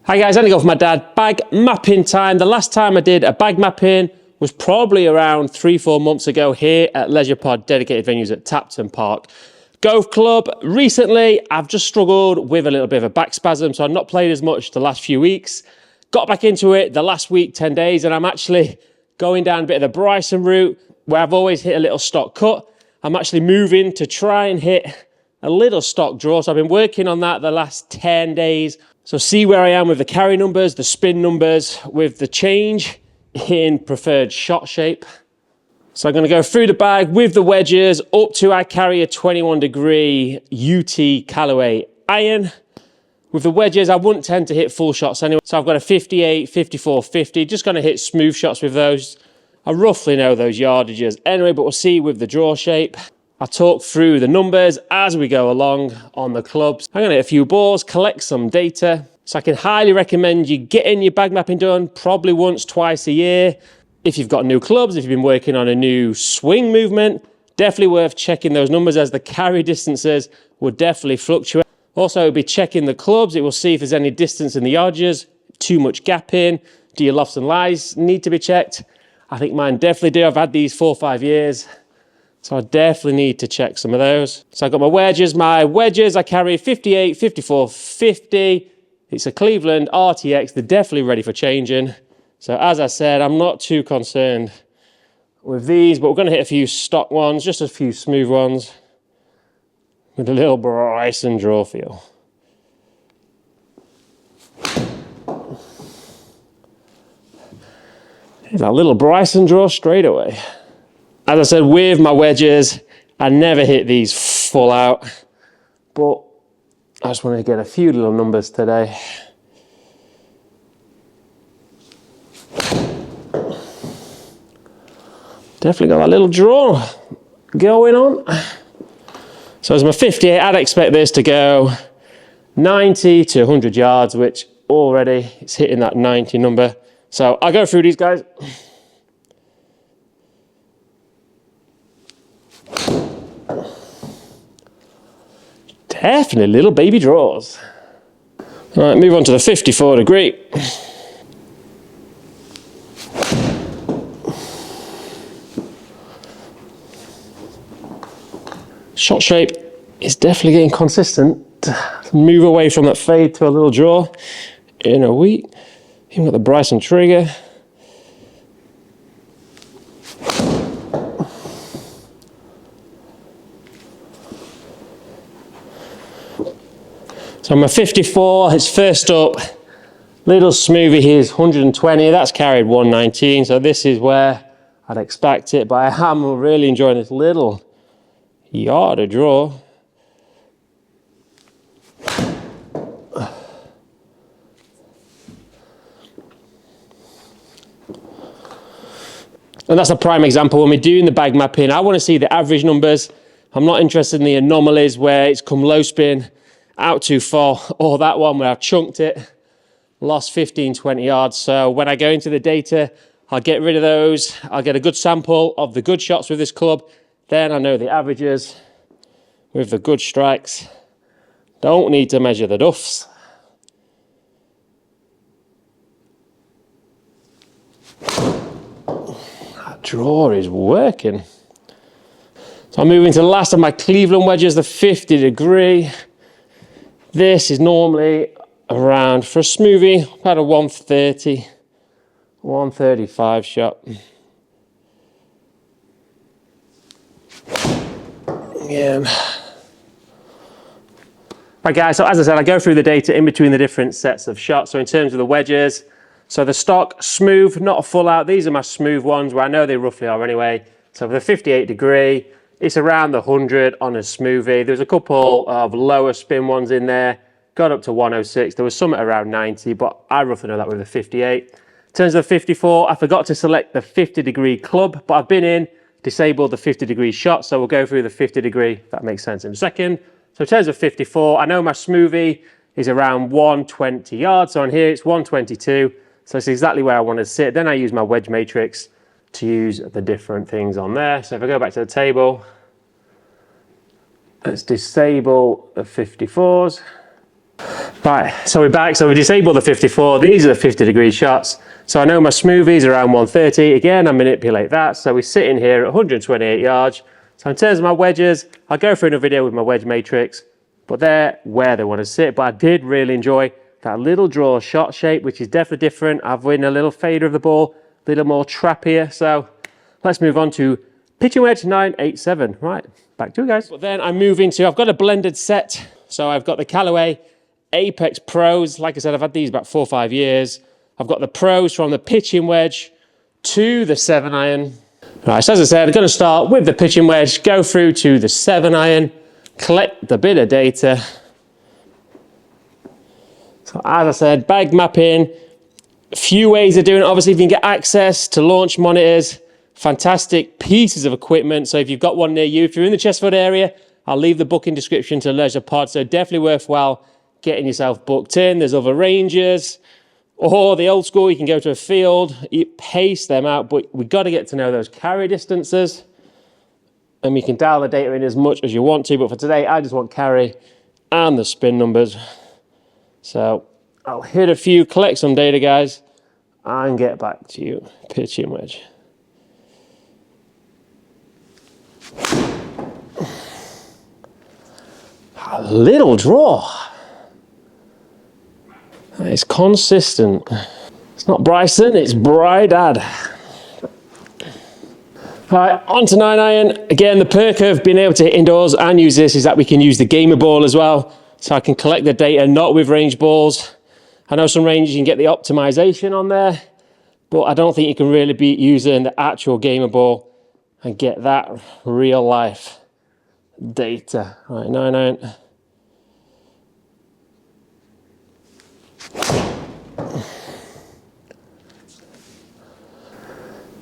Hi guys, Andy Golf with my dad. Bag mapping time. The last time I did a bag mapping was probably around 3-4 months ago here at Leisure Pod dedicated venues at Tapton Park Golf Club. Recently, I've just struggled with a little bit of a back spasm, so I've not played as much the last few weeks. Got back into it the last week, 10 days, and I'm actually going down a bit of the Bryson route where I've always hit a little stock cut. I'm actually moving to try and hit a little stock draw. So I've been working on that the last 10 days. So see where I am with the carry numbers, the spin numbers, with the change in preferred shot shape. So I'm going to go through the bag with the wedges up to I carry a 21-degree UT Callaway iron. With the wedges, I wouldn't tend to hit full shots anyway. So I've got a 58, 54, 50. Just going to hit smooth shots with those. I roughly know those yardages anyway, but we'll see with the draw shape. I'll talk through the numbers as we go along on the clubs. I'm going to hit a few balls, collect some data. So I can highly recommend you getting your bag mapping done probably once, twice a year. If you've got new clubs, if you've been working on a new swing movement, definitely worth checking those numbers as the carry distances will definitely fluctuate. Also, be checking the clubs. It will see if there's any distance in the yardages, too much gap in. Do your lofts and lies need to be checked? I think mine definitely do. I've had these 4 or 5 years. So I definitely need to check some of those. So I've got my wedges. I carry 58, 54, 50. It's a Cleveland RTX. They're definitely ready for changing. So as I said, I'm not too concerned with these, but we're going to hit a few stock ones, just a few smooth ones with a little Bryson draw feel. Here's that little Bryson draw straight away. As I said, with my wedges, I never hit these full out, but I just wanted to get a few little numbers today. Definitely got that little draw going on. So as my 58, I'd expect this to go 90 to 100 yards, which already it's hitting that 90 number. So I'll go through these guys. Definitely little baby draws. All right, move on to the 54 degree. Shot shape is definitely getting consistent. Move away from that fade to a little draw in a week. Even got the Bryson trigger. So my 54, it's first up, little smoothie here's 120, that's carried 119, so this is where I'd expect it, but I am really enjoying this little yarder draw. And that's a prime example when we're doing the bag mapping. I want to see the average numbers. I'm not interested in the anomalies where it's come low spin, out too far, or that one where I've chunked it, lost 15, 20 yards. So when I go into the data, I'll get rid of those. I'll get a good sample of the good shots with this club. Then I know the averages with the good strikes. Don't need to measure the duffs. That draw is working. So I'm moving to the last of my Cleveland wedges, the 50 degree. This is normally around, for a smoothie, about a 130, 135 shot. Yeah. Right guys, so as I said, I go through the data in between the different sets of shots. So in terms of the wedges, so the stock, smooth, not a full out. These are my smooth ones where I know they roughly are anyway. So for the 58 degree, it's around the 100 on a smoothie. There's a couple of lower spin ones in there. Got up to 106. There was some at around 90, but I roughly know that with the 58. In terms of the 54, I forgot to select the 50 degree club, but I've been in, disabled the 50 degree shot. So we'll go through the 50 degree, if that makes sense in a second. So in terms of 54, I know my smoothie is around 120 yards. So on here, it's 122. So it's exactly where I want to sit. Then I use my wedge matrix to use the different things on there. So if I go back to the table, let's disable the 54s. Right, so we're back. So we disabled the 54. These are the 50-degree shots. So I know my smoothies are around 130. Again, I manipulate that. So we sit in here at 128 yards. So in terms of my wedges, I'll go through in a video with my wedge matrix, but they're where they want to sit. But I did really enjoy that little draw shot shape, which is definitely different. I've won a little fader of the ball, a little more trappier. So let's move on to pitching wedge 987. Right, back to you guys. But then I move into, I've got a blended set. So I've got the Callaway Apex Pros. Like I said, I've had these about 4 or 5 years. I've got the Pros from the pitching wedge to the 7-iron. Right, so as I said, I'm going to start with the pitching wedge, go through to the 7-iron, collect the bit of data. So as I said, bag mapping, a few ways of doing it. Obviously, if you can get access to launch monitors, fantastic pieces of equipment. So if you've got one near you, if you're in the Chesterfield area, I'll leave the booking description to Leisure Pod. So definitely worthwhile getting yourself booked in. There's other ranges, or the old school, you can go to a field, you pace them out, but we've got to get to know those carry distances, and you can dial the data in as much as you want to, but for today, I just want carry and the spin numbers. So I'll hit a few, collect some data, guys, and get back to you. Pitching wedge. A little draw. It's consistent. It's not Bryson, it's Brydad. All right, on to 9-iron. Again, the perk of being able to hit indoors and use this is that we can use the gamer ball as well. So I can collect the data, not with range balls. I know some ranges you can get the optimization on there, but I don't think you can really be using the actual gamer ball and get that real life data. All right, 9-iron.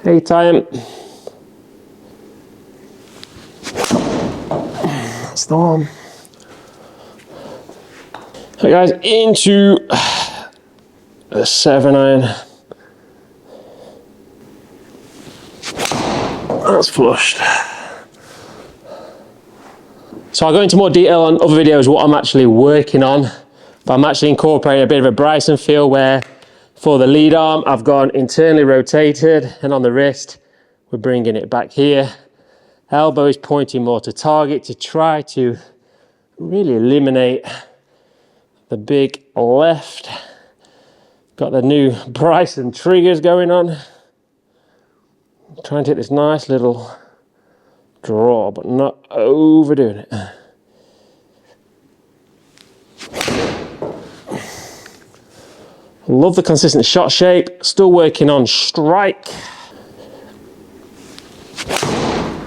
Hey, time. That's the one. So guys, into the 7-iron. That's flushed. So I'll go into more detail on other videos what I'm actually working on, but I'm actually incorporating a bit of a Bryson feel where for the lead arm, I've gone internally rotated, and on the wrist, we're bringing it back here. Elbow is pointing more to target to try to really eliminate the big left. Got the new Bryson triggers going on. Trying to hit this nice little draw, but not overdoing it. Love the consistent shot shape. Still working on strike.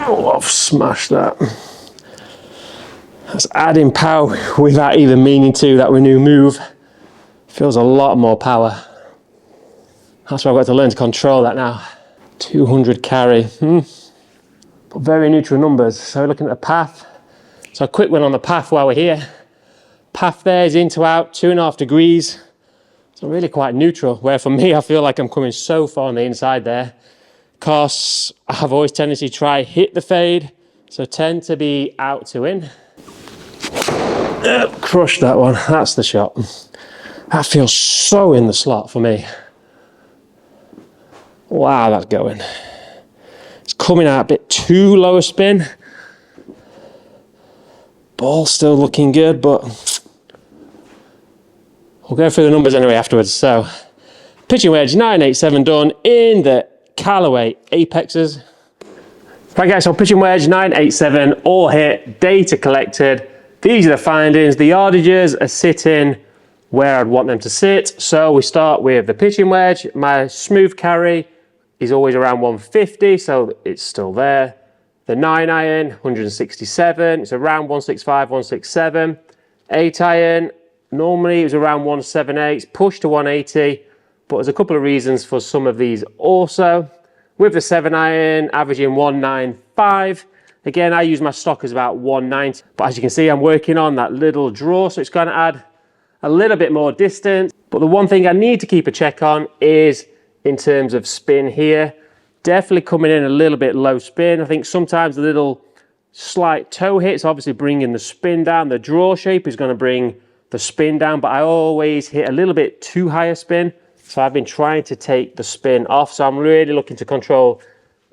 Oh, I've smashed that. That's adding power without even meaning to. That new move feels a lot more power. That's why I've got to learn to control that now. 200 carry. But very neutral numbers. So we're looking at the path. So a quick one on the path while we're here. Path there is in to out, 2.5 degrees. So really quite neutral, where for me, I feel like I'm coming so far on the inside there. Because I have always tendency to try hit the fade, so tend to be out to in. Crushed that one, that's the shot. That feels so in the slot for me. Wow, that's going. It's coming out a bit too low a spin. Ball still looking good, but we'll go through the numbers anyway afterwards. So, pitching wedge 987 done in the Callaway Apexes. Right guys, so pitching wedge 987, all hit, data collected. These are the findings. The yardages are sitting where I'd want them to sit. So we start with the pitching wedge. My smooth carry is always around 150, so it's still there. The 9-iron, 167, it's around 165, 167. 8-iron, normally it was around 178, it's pushed to 180, but there's a couple of reasons for some of these also. With the 7-iron, averaging 195. Again, I use my stock as about 190, but as you can see, I'm working on that little draw, so it's going to add a little bit more distance. But the one thing I need to keep a check on is in terms of spin here. Definitely coming in a little bit low spin. I think sometimes a little slight toe hits, obviously bringing the spin down. The draw shape is going to bring the spin down, but I always hit a little bit too high a spin. So I've been trying to take the spin off. So I'm really looking to control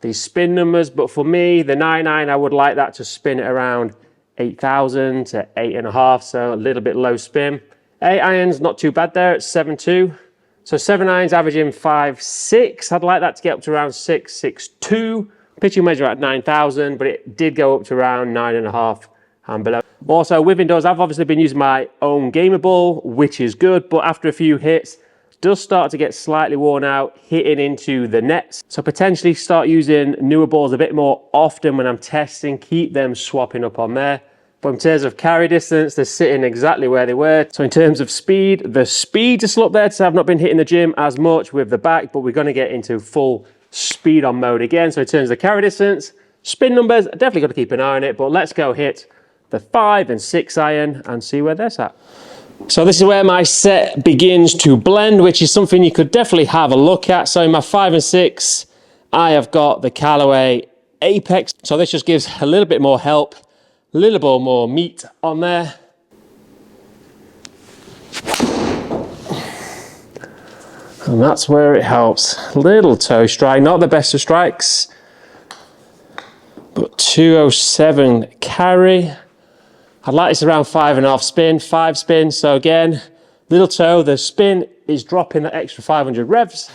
these spin numbers. But for me, the 9-iron, I would like that to spin at around 8,000 to 8.5. So a little bit low spin. 8-iron's not too bad there at 7.2. So 7-iron's averaging 5.6. I'd like that to get up to around 6.62. Pitching wedge at 9,000, but it did go up to around 9.5 and below. Also with indoors, I've obviously been using my own gamer ball, which is good, but after a few hits, does start to get slightly worn out, hitting into the nets. So potentially start using newer balls a bit more often when I'm testing, keep them swapping up on there. But in terms of carry distance, they're sitting exactly where they were. So in terms of speed, the speed is still up there, so I've not been hitting the gym as much with the back, but we're gonna get into full speed on mode again. So in terms of carry distance, spin numbers, definitely got to keep an eye on it, but let's go hit the 5 and 6-iron and see where that's at. So this is where my set begins to blend, which is something you could definitely have a look at. So in my 5 and 6, I have got the Callaway Apex. So this just gives a little bit more help, a little bit more meat on there. And that's where it helps. Little toe strike, not the best of strikes, but 207 carry. I'd like this around 5.5 spin, 5 spin. So again, little toe, the spin is dropping that extra 500 revs.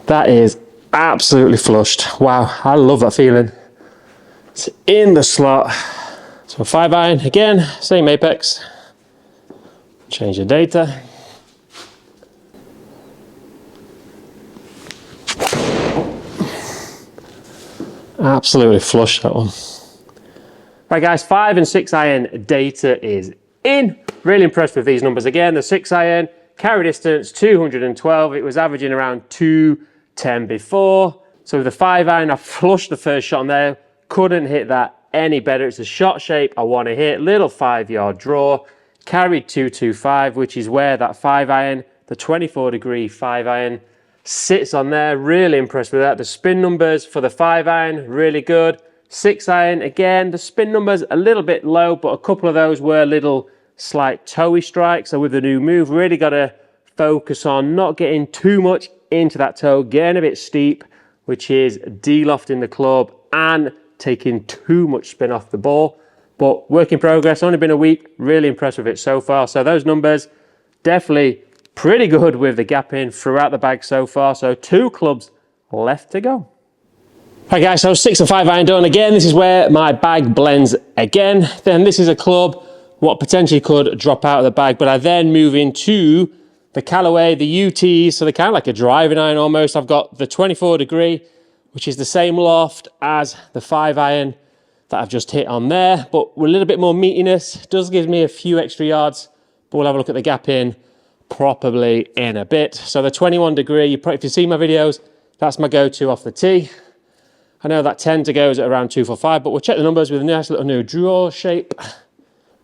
That is absolutely flushed. Wow, I love that feeling. It's in the slot. So 5-iron, again, same apex. Change the data. Absolutely flush, that one. Right guys, 5 and 6-iron data is in. Really impressed with these numbers again. The 6-iron, carry distance 212. It was averaging around 210 before. So with the 5-iron, I flushed the first shot on there. Couldn't hit that any better. It's a shot shape I want to hit. Little 5-yard draw. Carried 225, which is where that 5-iron, the 24-degree 5-iron, sits on there. Really impressed with that. The spin numbers for the 5-iron, really good. 6-iron, again, the spin numbers a little bit low, but a couple of those were little slight toey strikes. So with the new move, really got to focus on not getting too much into that toe, getting a bit steep, which is de-lofting the club and taking too much spin off the ball. But work in progress, only been a week, really impressed with it so far. So those numbers, definitely pretty good with the gap in throughout the bag so far. So 2 clubs left to go. Right guys, so 6 and 5-iron done. Again, this is where my bag blends again. Then this is a club, what potentially could drop out of the bag, but I then move into the Callaway, the UTs, so they're kind of like a driving iron almost. I've got the 24-degree, which is the same loft as the 5-iron that I've just hit on there, but with a little bit more meatiness. Does give me a few extra yards, but we'll have a look at the gap in properly in a bit. So the 21-degree, if you see my videos, that's my go-to off the tee. I know that tend to goes at around 245, but we'll check the numbers with a nice little new draw shape.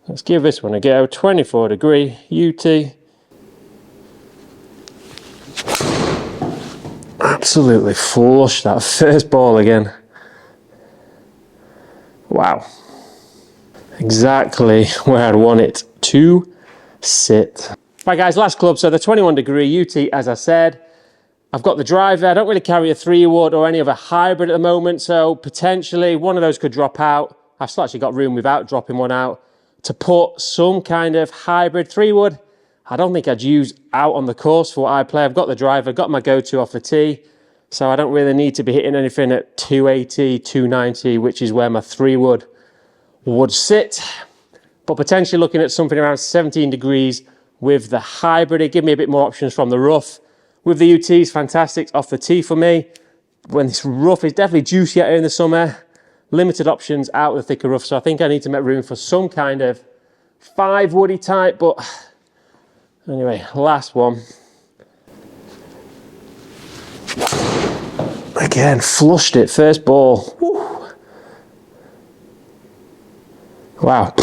Let's give this one a go. 24-degree UT. Absolutely flush that first ball again. Wow. Exactly where I'd want it to sit. Right guys, last club. So the 21-degree UT, as I said, I've got the driver. I don't really carry a 3-wood or any other hybrid at the moment, so potentially one of those could drop out. I've still actually got room without dropping one out to put some kind of hybrid 3-wood. I don't think I'd use out on the course for what I play. I've got the driver, got my go-to off the tee, so I don't really need to be hitting anything at 280, 290, which is where my 3-wood would sit. But potentially looking at something around 17 degrees with the hybrid. It give me a bit more options from the rough. With the UTs, fantastic off the tee for me. When this rough is definitely juicy out here in the summer, limited options out with the thicker rough, so I think I need to make room for some kind of 5-woody type, but anyway, last one. Again, flushed it, first ball. Woo. Wow.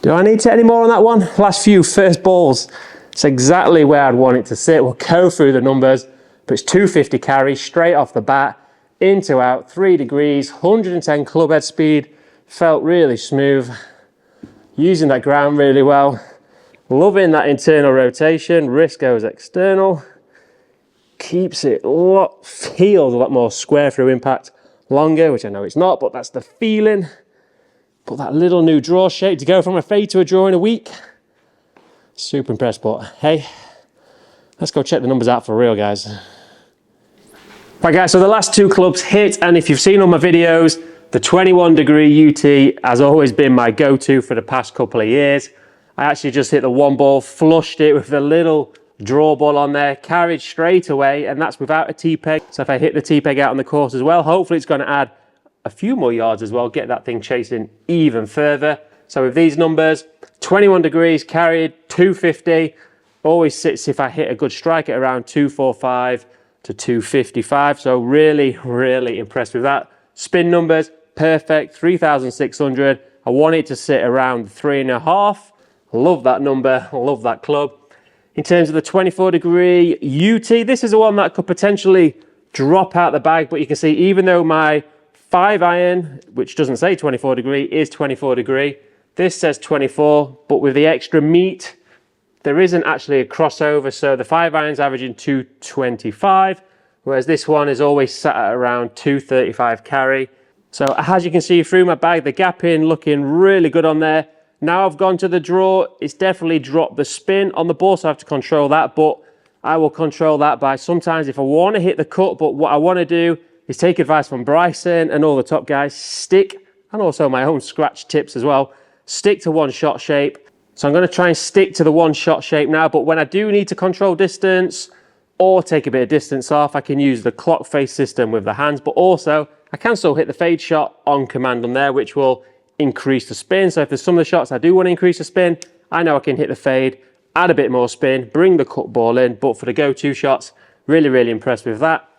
Do I need to any more on that one? Last few first balls It's exactly where I'd want it to sit. We'll go through the numbers, but it's 250 carry straight off the bat, into out, 3 degrees, 110 club head speed, felt really smooth, using that ground really well, loving that internal rotation, wrist goes external, keeps it feels a lot more square through impact, longer, which I know it's not, but that's the feeling. But that little new draw shape to go from a fade to a draw in a week, super impressed. But hey, let's go check the numbers out for real, guys. Right guys, so the last 2 clubs hit, and if you've seen all my videos, the 21 degree UT has always been my go-to for the past couple of years. I actually just hit the 1 ball, flushed it with the little draw ball on there, carried straight away, and that's without a T-peg. So if I hit the T-peg out on the course as well, hopefully it's going to add a few more yards as well, get that thing chasing even further. So with these numbers, 21 degrees carried, 250, always sits if I hit a good strike at around 245 to 255. So really, really impressed with that. Spin numbers, perfect, 3,600. I want it to sit around 3.5. Love that number, love that club. In terms of the 24 degree UT, this is the one that could potentially drop out the bag, but you can see even though my 5 iron, which doesn't say 24 degree, is 24 degree, this says 24, but with the extra meat, there isn't actually a crossover. So the 5 iron's averaging 225, whereas this one is always sat at around 235 carry. So as you can see through my bag, the gap in looking really good on there. Now I've gone to the draw, it's definitely dropped the spin on the ball, so I have to control that, but I will control that by sometimes if I want to hit the cut, but what I want to do is take advice from Bryson and all the top guys, stick, and also my own scratch tips as well, stick to 1 shot shape. So I'm going to try and stick to the 1 shot shape now, but when I do need to control distance or take a bit of distance off, I can use the clock face system with the hands, but also I can still hit the fade shot on command on there, which will increase the spin. So if there's some of the shots I do want to increase the spin, I know I can hit the fade, add a bit more spin, bring the cut ball in. But for the go-to shots, really, really impressed with that.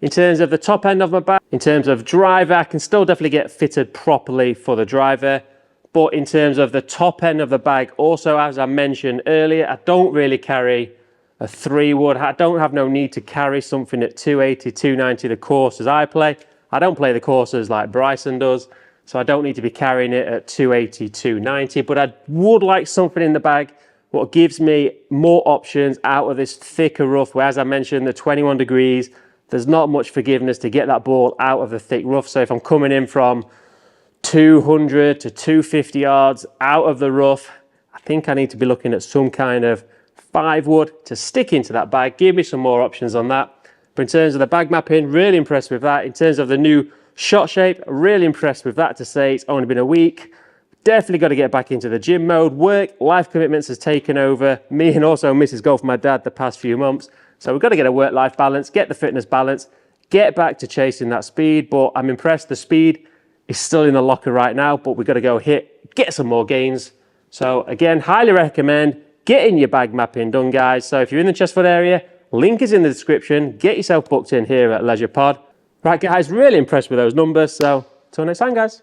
In terms of the top end of my bag, in terms of driver, I can still definitely get fitted properly for the driver. But in terms of the top end of the bag, also, as I mentioned earlier, I don't really carry a 3-wood. I don't have no need to carry something at 280, 290, the courses I play. I don't play the courses like Bryson does, so I don't need to be carrying it at 280, 290, but I would like something in the bag what gives me more options out of this thicker rough, where, as I mentioned, the 21 degrees, there's not much forgiveness to get that ball out of the thick rough. So if I'm coming in from 200 to 250 yards out of the rough, I think I need to be looking at some kind of 5-wood to stick into that bag, give me some more options on that. But in terms of the bag mapping, really impressed with that. In terms of the new shot shape, really impressed with that, to say it's only been a week. Definitely got to get back into the gym mode. Work, life commitments has taken over me and also Mrs. Golf, my dad, the past few months. So we've got to get a work-life balance, get the fitness balance, get back to chasing that speed. But I'm impressed. The speed is still in the locker right now, but we've got to go get some more gains. So again, highly recommend getting your bag mapping done, guys. So if you're in the Chesterfield area, link is in the description. Get yourself booked in here at Leisure Pod. Right, guys, really impressed with those numbers. So, till next time, guys.